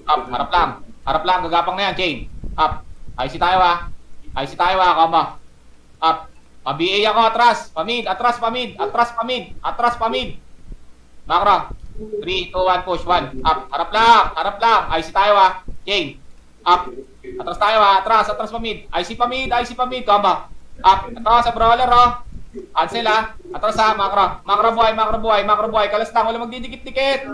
Up, harap lang. Harap lang, gagapang na yan, chain. Up. IC tayo ha. IC tayo ha, kama. Up. Pa-BA ako, atras. Pamid, atras, pamid. Atras, pamid. Atras, pamid. Makro. 3, 2, 1, push. 1. Up. Harap lang. Harap lang. IC tayo ha. Chain. Up. Atras tayo ha. Atras. Atras, pamid. IC pamid. IC pamid. Kama. Up. Atras sa brawler oh. Cancel ha. Atras ha. Makro. Makro buhay. Makro buhay. Makro buhay. Kalas lang. Wala magdidikit-dikit.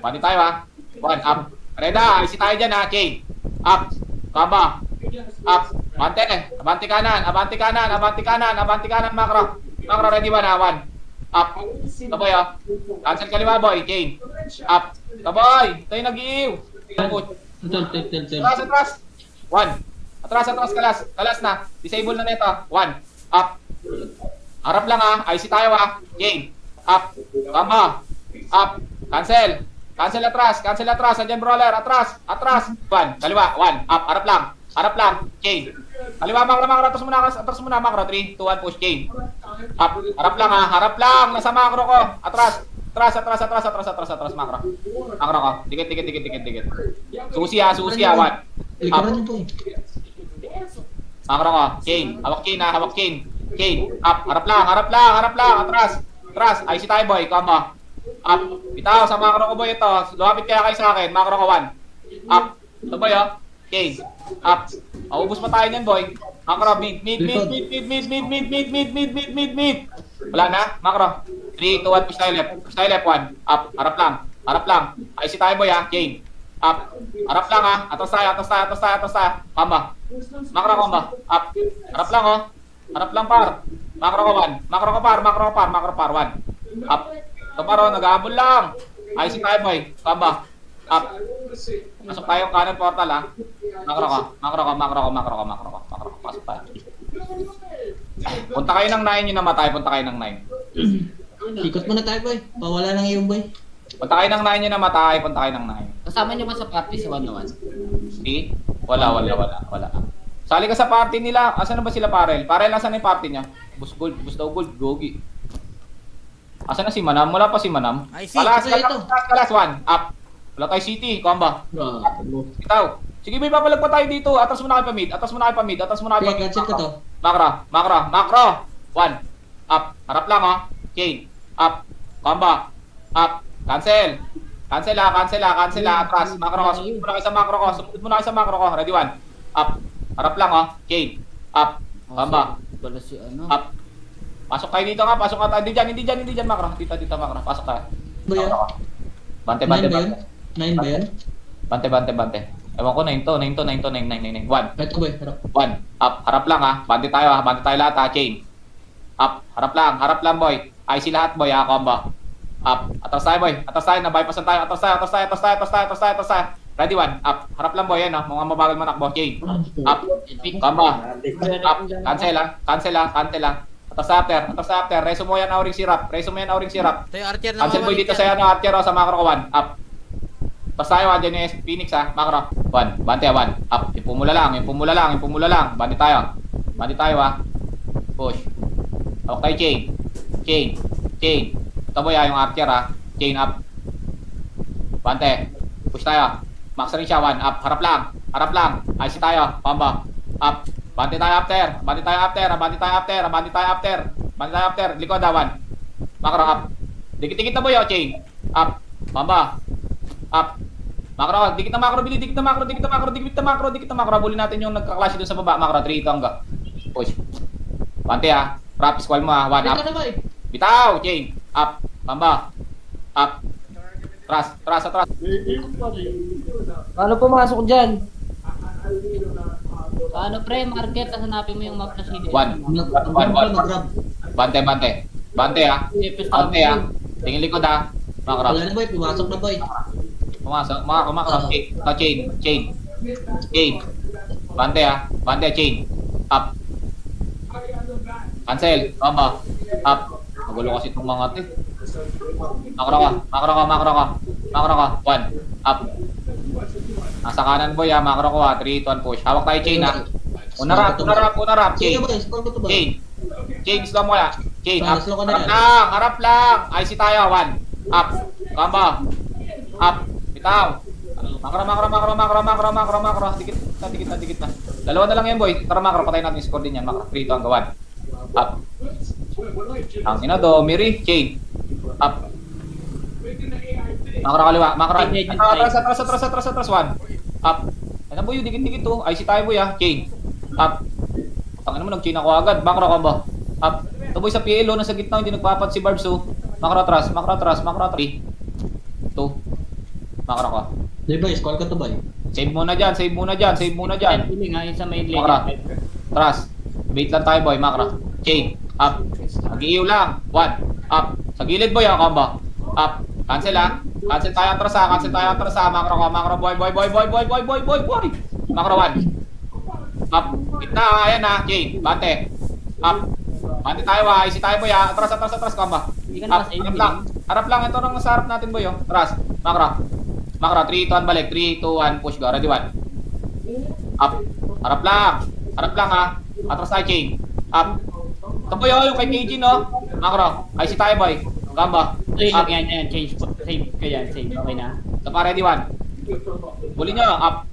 Pati tayo ha. 1. Up. Reda. IC tayo dyan ha. Chain. Up. Kama. Up. Abante. Abante kanan. Abante kanan. Abante kanan. Abante kanan. Makro. Makro. Ready ba na? 1. Up. Taboy oh. Cancel kaliwa boy. Chain. Up. Taboy. Tayo nag-iiw. Atras. Atras. 1. Atras. Atras. Kalas. Kalas na. Disable na neto. 1. Up. Harap lang ha. IC tayo ha. Chain. Up. Kama. Up. Cancel. Cancel atras. Cancel atras. Andyan brawler. Atras. Atras. 1. Kaliwa. 1. Up. Harap lang. Harap lang. Chain. Kaliwa makro. Makro. Atras muna. Atras muna. Makro. 3, 2, 1. Push. Chain. Up. Harap lang ha. Harap lang. Nasa makro ko. Atras. Atras. Atras. Atras. Atras. Atras. Atras. Makro. Makro ko. Dikit. Dikit. Dikit. Dikit. Dikit. Susi ha. Susi ha. 1. Up. Makro ko. Chain. Hawak chain ha. Hawak chain. Chain. Up. Harap lang. Harap lang. Harap lang. Atras. Atras. IC tayo boy. Kama. Up. Bitaw. Sa makro ko boy ito. Lumapit kaya kayo sa akin. Makro ko 1. Up. Ito boy oh. Chain. Up. Maubos pa tayo niyan boy. Makro. Mid. Mid. Mid. Mid. Mid. Mid. Mid. Mid. Mid. Mid. Mid. Mid. Mid. Mid. Wala na. Makro. 3, 2, 1. Push tayo left. Push tayo left. 1. Up. Harap lang. Harap lang. IC tayo boy ha. Chain. Up. Harap lang ha. Atras tayo. Atras tayo. Atras tayo. Atras tayo. Kamba. Makro kamba. Up. Harap lang oh. Harap lang par. Makro ko 1. Makro ko par. Makro ko par. Makro par 1. Up. Ito paro. Nag-aabol lang. IC tayo boy. Kamba. Up. Pasok tayo kanan portal ha. Makro ko. Makro ko. Makro ko. Makro ko. Makro ko. Makro ko. Pasok tayo. Punta kayo ng 9 yung namatay. Punta kayo ng 9. Ikot muna tayo, boy. Pawala ng iyong, boy. Punta kayo ng 9 yung namatay. Punta kayo ng 9. Kasama niyo ba sa practice si 1-1? See? Wala. Sali ka sa party nila. Asan na ba sila Parel? Parel, asan na yung party niya? Bus gold. Bus daw gold. Gogi. Asan na si Manam? Wala pa si Manam. I see. Kalas, Ito, ito. kalas. 1. Up. Wala tayo city. Komba. Itaw. Sige, may papalag pa tayo dito. Atras muna kayo pa mid. Atras muna kayo pa mid. Atras muna kayo pa mid. Cancel ko to. Makro. Makro. Makro. 1. Up. Harap lang oh. Chain. Up. Komba. Up. Cancel. Cancel ha. Cancel ha. Cancel ha. Atras. Makro ko. Sumunod muna kayo sa makro ko. Sumunod muna kayo sa makro ko. Ready 1. Up. Harap lang oh. Chain. Up. Komba. Wala si ano. Up. Pasok kayo dito nga. Pasok ka. Hindi dyan. Makro. Dito makro. Pasok tayo. Boy, Makro ko. Bante. 9 ba yun? 9 ba yun? Bante. Ewan ko, 9 to. 1. Ito, boy. Harap. 1. Up. Harap lang ha. Bante tayo ha. Bante tayo lahat ha. Chain. Up. Harap lang boy. IC lahat boy ha. Combo. Up. Atras tayo boy. Atras tayo. Nabypassan tayo. Atras tayo. Ready 1. Up. Harap lang boy. Yan ha. Mga mabagal manakbo. Chain. Up. Combo. Up. Cancel ha. Cancel ha. Atras after. Reso mo yan auring sirap. Tayo Archer na Cancel boy dito sa yan Archer sa macro ko 1. Up. Tapos tayo dyan yung Phoenix ha. Macro. 1. Bante 1. Up. Yung pumula lang. Bante tayo ha. Push. Hawak tayo chain. Ito boy ha yung Archer ha. Chain up. Bante. Push tayo. Max rin siya 1. Up. Harap lang. IC tayo. Pamba. Up. Bante tayo after. Likod ha 1. Macro up. Dikit na boy o chain. Up. Pamba. Up. Macro. Dikit na macro. Dikit na macro. Bulin natin yung nagka-clash doon sa baba. Macro. 3 ito hangga. Push. Bante ha. Practice call mo ha. 1 up. Ito na, boy. Bitaw. Chain. Up. Pamba. Up. Atras. Paano pumasok dyan? Paano pre, market, hanapin mo yung map na CD. 1. Mag-grab. Bante ha. Tingin likod ha. Macro. Wala na, boy. Pumasok na, boy. Pumasok. Macro. Chain. Bante ha. Chain. Up. Cancel. Combo. Up. Magulo kasi itong mga ito. Makro ka. 1. Up. Nasa kanan boy ha. Makro ko ha. 3, 2, 1 push. Hawak tayo chain ha. Una rap. Chain. Chain. Slow mo ya. Chain. Up. Harap lang. IC tayo. 1. Up. Combo. Up. Bitaw. Makro. Dikit na. Dalawa na lang yan, boy. Tara, makro. Patayin natin yung score din yan. Makro. 3, 2, hanggang 1. Up. Ang ina, Domiri. Chain. Up. Makro kaliwa. Makro. Atras. 1. Up. Ano, boy? Dikit to. IC tayo, boy, ha. Chain. Up. Tangin mo, nag-chain ako agad. Makro ka ba? Up. Ito, boy, sa PLO. Nasa gitna. Hindi nagpapat si Barbs, oh. Makro atras. 3. 2. Makro ka. Di boy, score ka to boy. Save muna dyan. Pili nga yung sa main lane. Makra. Trust. Bait lang tayo, boy. Makra. Chain. Up. Mag-iiw lang. 1. Up. Sa gilid, boy. Ang combo. Up. Cancel, ha. Cancel tayo atras, ha. Makro ka. Makro, boy. Makro 1. Up. Gitna, ha. Ayan, ha. Chain. Bante. Up. Bante tayo, ha. IC tayo, boy, ha. Atras, combo. Hindi ka Up. na Harap lang. Ito nang nasa harap natin, boy, oh. Trust. Makro. 3, 2, 1, balik. 3, 2, 1, push go. Ready, 1. Up. Harap lang, ha. Atras tayo, chain. Up. Ito po yung kay KG, no? Makro. IC tayo, boy. Gamba. Up. Yan. Change. Save ka yan. Save. Okay na. Ito pa, ready, 1. Huli nyo, up.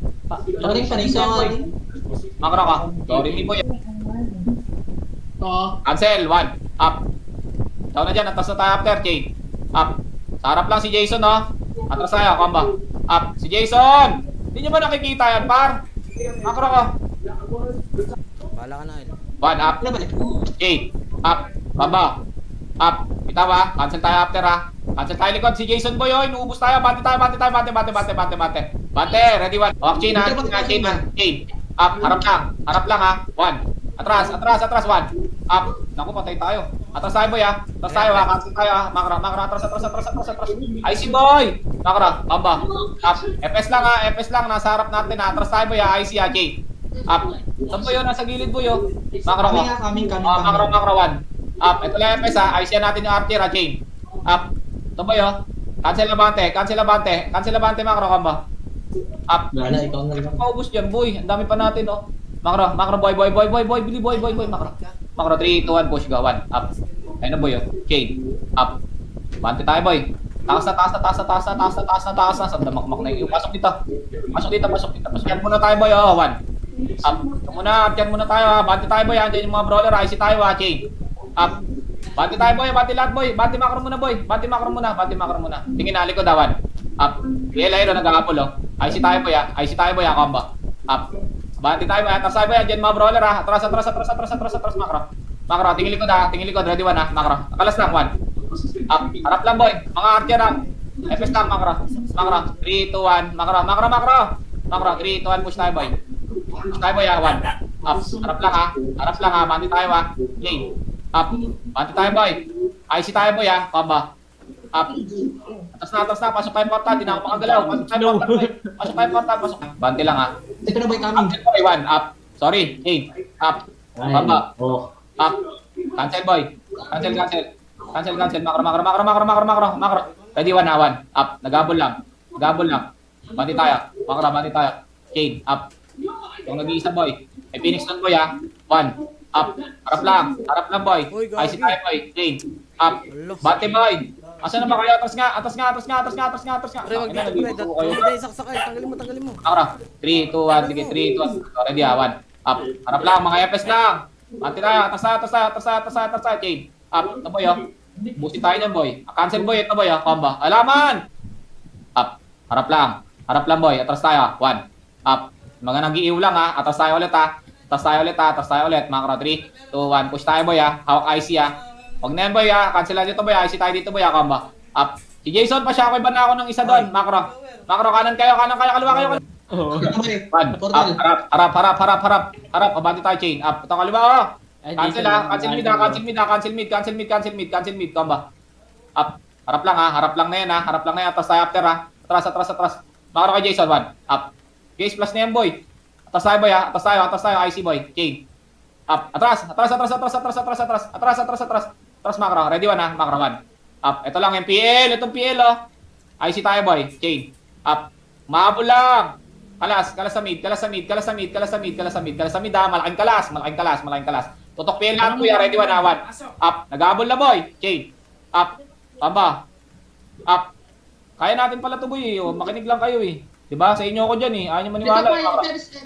Sorry, panisa ka. Makro ka. Sorry, ni boy. Cancel, 1. Up. Ikaw na dyan, atras na tayo after, chain. Up. Sa harap lang si Jason, no? Atras tayo, kamba. Up. Si Jason! Hindi nyo ba nakikita yan, par? Makro ka. Bahala ka na, El. 1, up. Ano ba? Chain. Up. Kamba. Up. Bitaw, ha? Cancel tayo after, ha? Cancel tayo likod. Si Jason boy, oh. Inuubos tayo. Bante. Bante. Ready, 1. Oh, chain, ha? Chain. Up. Harap lang, ha? 1. Atras. 1. Up. Naku, patay tayo. Atras tayo, boy, ha? Atras tayo, ha? Cancel tayo, ha? Makra. Atras. IC, boy! Makra. Kamba. Up. FS lang, ha? Nasa harap natin, ha? Atras tayo, boy, ha? IC, ha? Chain. Up. Saan boy, oh? Nasa gilid, boy, oh. Makra ko. Coming. Makra 1. Up. Ito lang FS, ha? IC natin yung archer, ha? Chain. Up. Ito boy, oh. Cancel labante, makra, kamba. Up. Wala, ikaw na lang. Paubos dyan, boy. Ang dami pa natin, oh. Makro, boy. Bili, boy. Makro, 3, 2, 1, push, go, 1. Up. Ayun na, boy, oh. Chain. Up. Bante tayo, boy. Taas na. Saan damakmak na yung pasok dito. Yan muna tayo, boy, oh. 1. Up. Yan muna tayo, ha. Bante tayo, boy. Andiyan yung mga brawler, ha. IC tayo, ha. Chain. Up. Bante tayo, boy. Bante lahat, boy. Bante makro muna, boy. Bante makro muna. Tingin na, likod, ha. 1. Up. Aero, nag-aapol, oh. IC tayo, boy, ha. Combo. Up. Bante tayo, boy. Atras tayo, boy. Andiyan mga brawler, ha. Atras, makro. Tingin likod, ha. Ready, 1, ha. Makro. Nakalas lang, 1. Up. Harap lang, boy. Mga archer, ha. FS lang, makro. 3, 2, 1. Makro. 3, 2, 1. Push tayo, boy. Push tayo, boy, ha. 1. Up. Harap lang, ha. Bante tayo, ha. Chain. Up. Bante tayo, boy. IC tayo, boy, ha. Combo. Up. Atras na. Pasok tayo porta. Di na ako makagalaw. Pasok tayo porta. Bante lang, ha. Ito na boy, coming. Cancel, boy. 1. Up. Sorry. Chain. Up. Combo. Oh. Up. Cancel, boy. Cancel. Makro. Ready, 1, ha. 1. Up. Nagabol lang. Bante tayo. Bante tayo. Chain. Up. Yung nag-iisa, boy. May Phoenix nun, boy, ha. 1. Up. Harap lang, boy. Uy, gabi. IC tayo, boy. Chain. Up. Bante, boy. Asan na ba kayo? Atras nga. Pre, wag dito, pre. Dahil saksakay. Tanggalin mo. Makro. 3, 2, 1. Sige, 3, 2, 1. Ready, ha. 1. Up. Harap lang, mga FS lang. Bante tayo. Atras tayo. Chain. Up. Ito, boy, oh. Busi tayo niyan, boy. Cancel, boy. Ito, boy, oh. Combo. Alaman! Up. Harap lang, boy. Atras tayo. 1. Up. Mga nag-iiw lang, ha. Atras tayo ulit, ha. Atras tayo ulit. Makro. 3, 2, 1. Push tayo, boy, ha. Hawak IC, ha. Huwag na yan, boy, ha. Cancelan dito, boy. IC tayo dito, boy, ha. Combo. Up. Si Jason, pasyakoy ba na ako ng isa doon? Makro. Kanan kayo. Kaliwa kayo. Ito boy. 1. Portal. Harap. Abante tayo, chain. Up. Ito kaliwa, oh. Cancel, ha. Cancel mid. Combo. Up. Harap lang na yan, ha. Atras tayo after, ha. Atras. Makro kay Jason, 1. Up. Case plus na yan, boy. Atras tayo, boy, ha. Atras tayo, IC, boy. Chain. Up. Atras, makro. Ready, 1, ha. Makro, 1. Up. Ito lang yung PL. Itong PL, oh. IC tayo, boy. Chain. Up. Mahabol lang. Kalas sa mid, ha. Malaking kalas. Tutok PL lahat, kuya. Ready, 1, ha. 1. Up. Nag-ahabol na, boy. Chain. Up. Tamba. Up. Kaya natin pala to, boy, eh. Oh. Makinig lang kayo, eh. Diba? Sa inyo ako dyan eh. Ayaw nyo maniwala. Ito,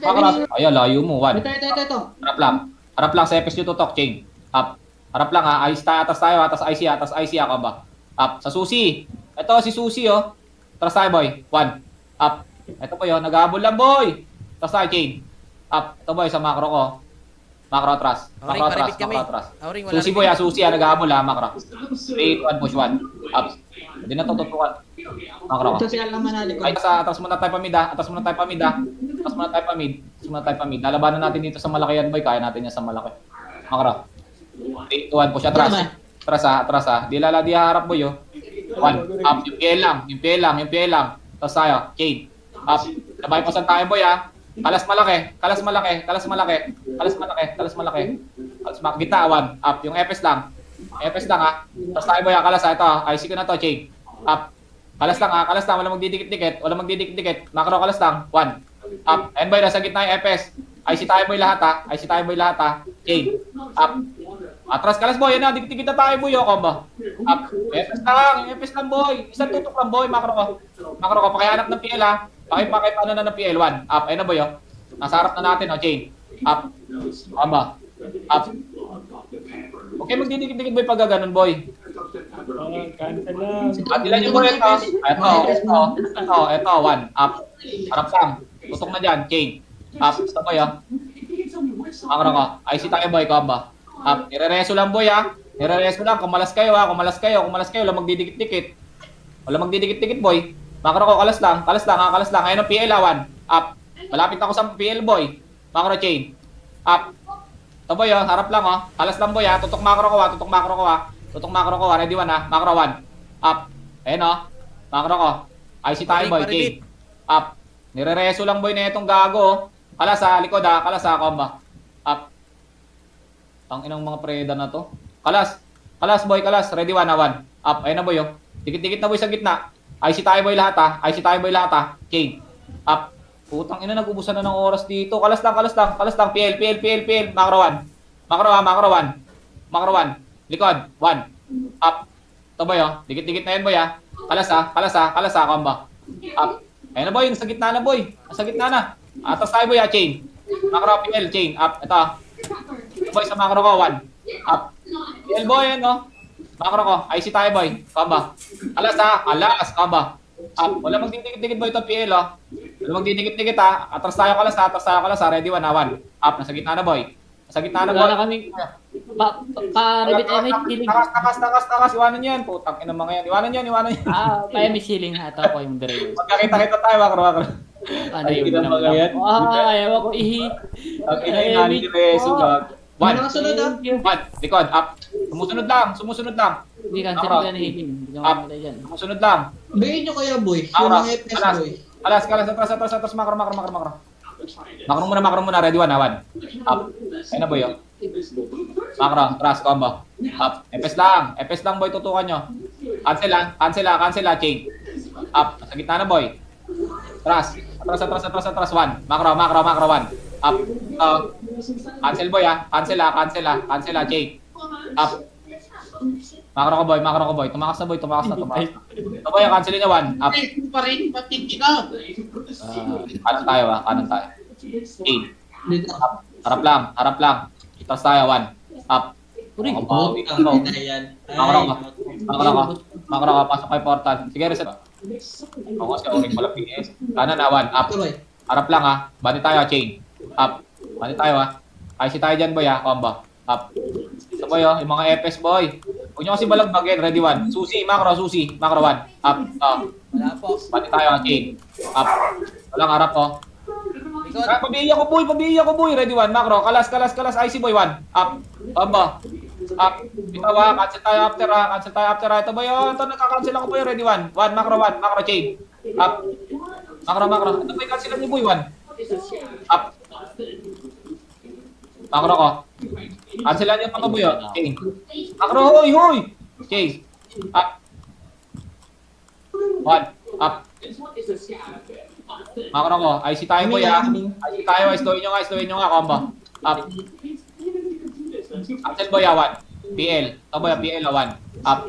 Makro. Ayan, layo mo. 1. Ito. Harap lang. Harap lang. Sa EPS nyo tutok. Chain. Up. Harap lang ha. Ayos tayo. Atas tayo. Atas IC. Atas IC ako ba? Up. Sa Susi. Ito si Susi oh. Atras tayo boy. 1. Up. Ito po yun. Nag-aabol lang boy. Atras tayo chain. Up. Ito boy sa macro ko. Macro atras. Macro Auring, atras. paribit kami. Macro atras. Auring, wala Susi rin. boy ha. Susi ha. Nag-aabol ha. Macro. 3, 1, push 1. Up. Hindi na tututukan. Macro ko. Ito sila lang manali ko. Ay, atras muna tayo pamida. Atras muna tayo pamida. Atras muna tayo pamid. Atras muna tayo pamid. Lalabanan natin dito sa malaki yan boy. Kaya natin yan sa malaki. Macro. 3, 2, 1, push atras. Atras ha. Atras ha. Di harap boy oh. 1. Up. Yung PL lang. Yung PL lang. Yung PL lang. Tapos tayo. Chain. Up. Sabay pasan tayo boy ha. Kalas malaki. Kalas malaki. Kalas malaki. Kalas malaki. Kalas malaki. Kalas malaki. Gitna. 1. Up. Yung FS lang. FS lang ha. Tapos tayo boy ha. Kalas ha. Ito. IC ko na to. Chain. Up. Kalas lang ha. Kalas lang. Walang magdidikit-dikit. Walang magdidikit-dikit. Macro kalas lang. 1. Up. And boy. Nasa gitna yung FS. IC tayo boy lahat ha. IC tayo boy lahat ha. Chain. Up. Atras kalas boy. Yan na. Dikit-dikit na tayo boy. O combo. Up. FS lang. FS lang boy. Isang tutok lang boy. Macro ko. Macro ko. Pakihanap ng PL ha. Paano na ng PL. 1. Up. Ayun na boy o. Nasa harap na natin o. Chain. Up. Combo. Up. Okay, magdidikit-dikit boy pag gano'n boy. Cancel lang. At ilan yung boy ito? Ito. 1. Up. Harap lang. Tutok na dyan. Chain. Up. Basta boy o. Macro ko. IC tayo boy. Combo. Up. Irereso lang boy ha. Irereso lang. Kumalas kayo ha. Kumalas kayo. Wala magdidikit-dikit. Wala magdidikit-dikit boy. Macro ko. Kalas lang. Kalas lang ha. Kalas lang. Ayun ang PL ha. 1. Up. Malapit ako sa PL boy. Macro chain. Up. Ito boy oh. Harap lang oh. Kalas lang boy ha. Tutok macro ko ha. Tutok macro ko ha. Tutok macro ko ha. Ready 1 ha. Macro 1. Up. Ayun oh. Macro ko. IC tayo boy. Chain. Up. Nirereso lang boy na itong gago oh. Kalas ha. Likod ha. Kalas ha. Comba. Up. Ang inang mga preda na to. Kalas. Kalas boy. Kalas. Ready 1 ha. 1. Up. Ayun na boy oh. Dikit-dikit na boy sa gitna. IC tayo boy lahat ha. IC tayo boy lahat ha. Chain. Up. Putang ina, nag-ubusan na ng oras dito. Kalas lang. PL. Macro 1. Macro ha. Macro 1. Macro 1. Likod. 1. Up. Ito boy oh. Dikit-dikit na yan boy ha. Kalas ha. Kalas ha. Comba. Up. Ayun na boy. Nasa gitna na boy. Nasa gitna na. Atas tayo boy ha. Chain. Macro PL. Chain. Up. Ito. Ito boy sa macro ko. 1. Up. PL boy yan oh. Macro ko. IC tayo boy. Comba. Kalas ha. Kalas. Comba. Up. Wala magdidikit-dikit boy ito PL oh. Wala magdidikit-dikit ha. Atras tayo kalas ha. Ready 1 ha. 1. Up. Nasa gitna na boy. Nasa gitna na boy. Wala na kaming pa-rabbit ay may ceiling. Takas. Iwanan yan. Putang ina mga yan. Iwanan yan. Kaya may ceiling ha. Ito ako yung driver. Magkakita-kita tayo. Macro. Ano Ay, yun kita naman mga yan. ayaw ako ihi. Ang ina-inali ni Rezo gag. 1. Nakasunod ah. 1. Likod. Up. Sumusunod lang. Hindi cancel Macro. ko yan healing. Hindi ko Up. mamatay dyan. Sumusunod lang. Bayin nyo kaya boy. Yung Macro. mga FPS boy. Kalas. Atras. Macro. Macro muna. Ready 1 ha. 1. Up. Ayun na boy oh. Macro. Atras. Combo. Up. FS lang boy. Tutukan nyo. Cancel ha. Chain. Up. Sa gitna na boy. Atras. 1. Macro 1. Up. Cancel boy ha. Cancel ha. Chain. Up. Macro ko boy. Tumakas na. Ito boy, cancelin niya 1. Up. Kanan tayo ha. Chain. Dito. Up. Harap lang. Tapos tayo 1. Up. Uri. Bawi ka Ang bro. ina yan. Macro ka. Pasok kay portal. Sige, reset. Ako kasi oring pala PS. Kanan na 1. Up. Ito boy. Harap lang ha. Bati tayo ha. Chain. Up. Bati tayo ha. IC tayo dyan boy ha. Combo. Up. Ito boy oh. Yung mga FS boy. Huwag nyo kasi balagbagin. Ready 1. Susi. Macro 1. Up. Wala po. Bati tayo ha. Chain. Up. Walang harap oh. Likod. Pabiya ko boy. Ready 1. Macro. Kalas. IC boy 1. Up. Combo. Up. Ito ha. Cancel tayo after ha. Ito boy oh. Ito nakakancel ako boy. Ready 1. Macro 1. Macro chain. Up. Macro. Ito boy. Cancel niyo boy 1. Up. Macro ko. Cancelan niyo mga boy oh. Chain. Macro. Hoy. Chain. Up. 1. Up. Macro ko. IC tayo boy ha. IC tayo. Slow nyo nga. Combo. Up. Cancel boy ha. 1. PL. Ito boy PL ha. 1. Up.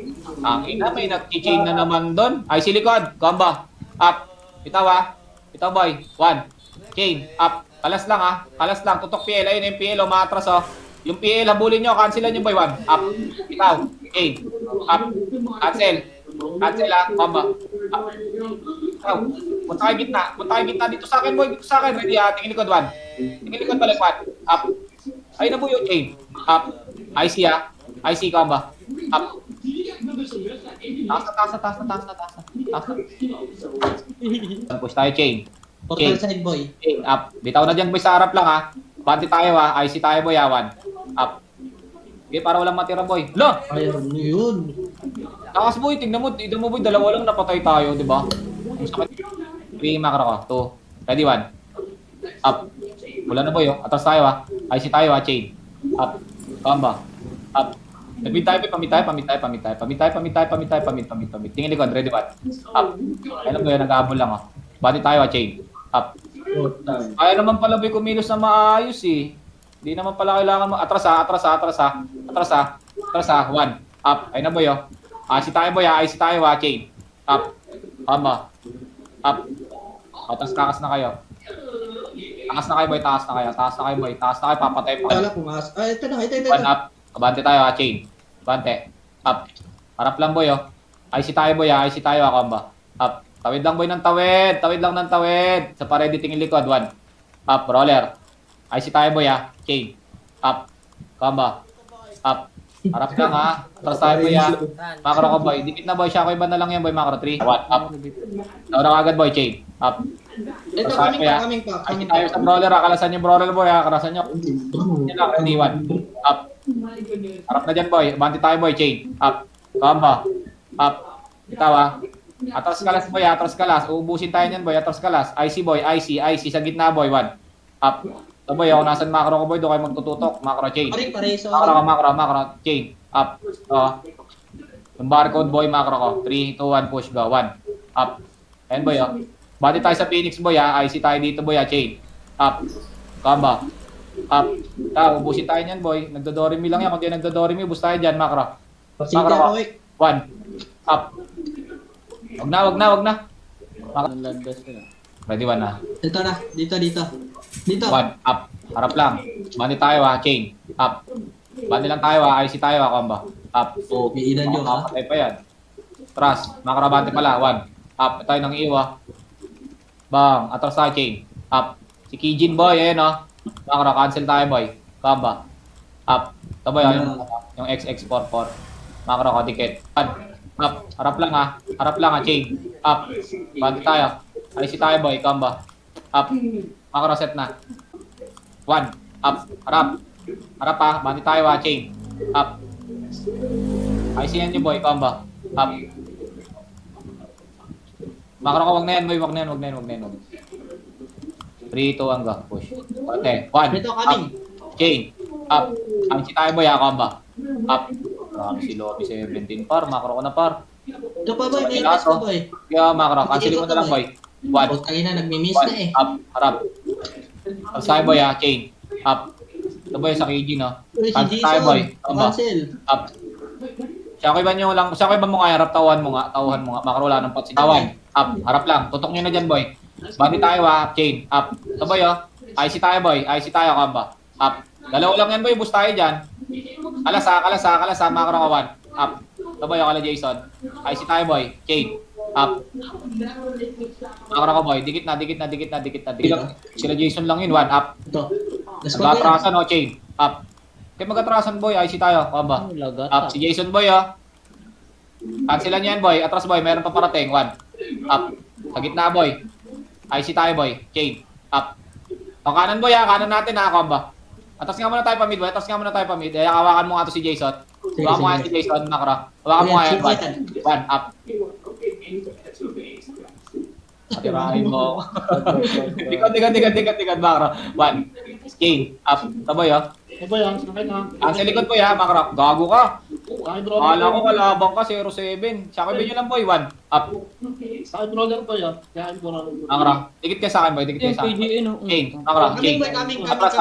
Ang ina may nag-chain na naman doon. IC likod. Combo. Up. Bitaw ha. Ito boy, 1. Chain, up. Kalas lang ha. Kalas lang. Tutok PL. Ayun yung PL o matras oh. Yung PL, habulin nyo. Cancelan nyo boy, 1. Up. Ikaw. Chain. Up. Cancel. Cancel ha. Combo. Up. Ikaw. Punta kayo gitna. Punta kayo gitna. Dito sa akin boy. Dito sa akin. Ready ha. Tingin likod, 1. Tingin likod balik, 1. Up. Ayun na boy yung chain. Up. IC ha. IC combo. Up. Taas na. Push tayo, chain. Portal side boy. Chain, up. Bitaw na dyan, boy, sa harap lang, ha. Bante tayo, ha. IC tayo, boy, ha. 1. Up. Okay, para walang matira, boy. Lo! Ayun, yun. Takas, boy. Tingnan mo, boy. Dalawa lang napatay tayo, di ba? Ang sakit. 3 macro ko. 2. Ready, 1. Up. Wala na, boy, oh. Atras tayo, ha. IC tayo, ha. Chain. Up. Combo. Up. Pamit tayo. Tingin likod, ready, 1. Up. Ayun lang, boy, nag-aabol lang, oh. Bati tayo, ha. Chain. Up. Kaya naman pala, boy, kumilos na maayos, eh. Hindi naman pala kailangan mo. Atras, ha. 1. Up. Ayun na, boy, oh. IC tayo, boy, ha. IC tayo, ha. Chain. Up. Combo. Up. Takas na kayo. Takas na kayo, boy. Taas na kayo, boy. Papatay pa kayo. Wala pumas. Ah, ito na. 1 up. Kabante tayo, ha. Chain. Bante. Up. Harap lang, boy, oh. IC tayo, boy, ha. IC tayo, ha. Combo. Up. Tawid lang, boy, ng tawid. Sa pa-ready tingin likod. 1. Up. Roller. IC tayo, boy, ha. Chain. Up. Combo. Up. Harap lang, ha. Atras tayo, boy, ha. Macro ko, boy. Dikit na, boy. Siya ko iba na lang yan, boy. Macro 3. 1. Up. Nauna ka agad, boy. Chain. Up. Ito, Atras tayo, boy, ha. IC tayo sa brawler, ha. Kalasan yung brawler, boy, ha. Kalasan nyo. Yan lang. Ready, 1. Up. Harap na dyan, boy. Bante tayo, boy. Chain. Up. Combo. Up. Itaw, ha. Atras kalas, boy. Atras kalas. Uubusin tayo niyan, boy. Atras kalas. IC, boy. IC. Sa gitna, boy. 1. Up. Ito, boy. Ako nasan macro ko, boy. Doon kayo magtututok. Macro chain. Pareso. Macro. Chain. Up. Yung barcode, boy. Macro ko. 3, 2, 1. Push. Go. 1. Up. Ayan, boy. Bati tayo sa Phoenix, boy. IC tayo dito, boy. Chain. Up. Combo. Up. Ubusin tayo niyan, boy. Nagdodorimi lang yan. Kung di nagdodorimi, ubus tayo dyan, macro. Macro ko. 1. Up. Wag na. Ang landas ko na. Ready, 1 na. Ito na. Dito. 1. Up. Harap lang. Bandi tayo, ha. Chain. Up. Bandi lang tayo, ha. IC tayo, ha. Combo. Up. May ilan nyo, ha? Patay pa yan. Trust. Makarabante pala. 1. Up. Tayo ng iwa. Bang. Atras tayo, chain. Up. Si Kijin, boy. Ayan, oh. Makara. Cancel tayo, boy. Combo. Up. Ito, boy, yung XX44. Makara ko, dikit. 1. Up. Harap lang, ha. Chain. Up. Bandi tayo. IC tayo, boy. Combo. Up. Makara, set na. 1. Up. Harap, ha. Bandi tayo, ha. Chain. Up. IC yan nyo, boy. Combo. Up. Makara ko, wag na yan, boy. Wag na yan. 3, 2, 1, go. Push. Okay. 1. Ito, coming. Up. Chain. Up. IC tayo, boy, ha. Combo. Up. Marami si Lobby 17 par. Makro ko na par. Ito pa, boy. May ipas pa, boy. Kaya makro. Cancel mo na lang, boy. 1. Putangin na, nagmi-miss na eh. Up. Harap. Tapos tayo, boy, ha. Chain. Up. Ito, boy, sa KG, no? Uy, si Cancel tayo, Jason. boy. Combo. Cancel. Up. Siya ko iba mo nga, harap, tauhan mo nga. Makro, wala ng pot. Tawan. Up. Harap lang. Tutok nyo na dyan, boy. Bandi tayo, ha. Chain. Up. Ito, boy, oh. IC tayo, boy. IC tayo, combo. Up. Dalawa lang yan, boy. Boost tayo dyan. Kalas, ha. Makro ko, 1. Up. Ito, boy, kala Jason. IC tayo, boy. Chain. Up. Makro ko, boy. Dikit na. Sila Jason lang yun. 1. Up. Ito. Let's go, boy. Mag-atrasan, oh. Chain. Up. Kaya mag-atrasan, boy. IC tayo. Combo. Lagat. Up. Si Jason, boy, oh. Cancelan yan, boy. Atras, boy. Meron pa parating. 1. Up. Sa gitna, boy. IC tayo, boy. Chain. Up. O, kanan, boy, ha. Kanan natin, ha. Combo. Atras nga muna tayo pa mid, boy. Hawakan mo nga to si Jason. Hawakan mo nga si Jason, Makro. Hawakan mo nga yan, 1. Up. Atirahin mo. Tikad, Makro. 1. Chain. Up. Taboy, oh. Boy, ang sakit ha. Ang sa likod, boy, ha. Makro. Gago ka. Kahit roller. Kala ko kalabang ka, 0-7. Sa akin, nyo lang, boy. 1. Up. Kahit roller po yan. Kahit roller. Makro. Dikit kayo sa akin, boy. Dikit kayo sa akin. PGN, oh. Chain. Makro. Chain. Coming, Atras.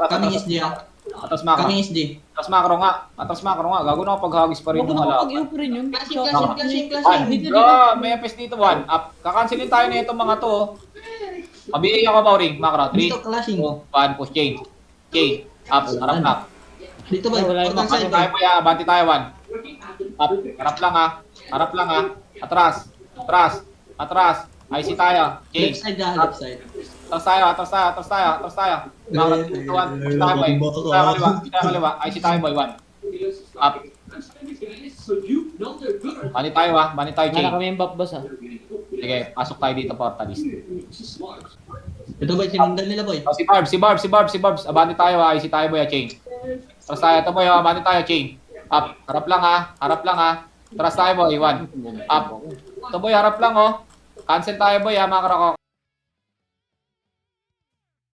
Coming is D, ha? Atras, Makro. Coming is D. Atras, Makro nga. Gago na ako paghagis pa rin Huwag yung na halaman. kapag-iyo pa rin yun. Clashing. One. Bro, may FS dito, 1. Up. Kakansilin tayo na itong mga to. Pabigay ako Mauring, macro. 3, Dito, clashing. 1, push chain. Chain. Up, harap lang. Dito boy. Wala yung Portal Banti side tayo boy. boy, banti tayo 1. Up, harap lang ha. Harap lang ha. Atras. Atras. Atras. IC tayo. Chain. Left side left side. Atras tayo, atras tayo, atras tayo, atras tayo. Macro, 2, 1. IC tayo boy. IC tayo kaliwa. IC tayo kaliwa. IC tayo boy, 1. Up. Banti tayo ha. Banti tayo Wala chain. kami yung buff boss ah. Sige, pasok tayo dito portalist. Ito boy, sinundan nila boy. Oh, si Barbs, si Barbs, si Barbs, si Barbs. Abanti tayo ha, IC tayo boy, chain. Tras tayo, ito boy, abanti tayo, chain. Up, harap lang ha, harap lang ha. Tras tayo boy, 1. Up. Ito boy, harap lang oh. Cancel tayo boy ha, mga karako.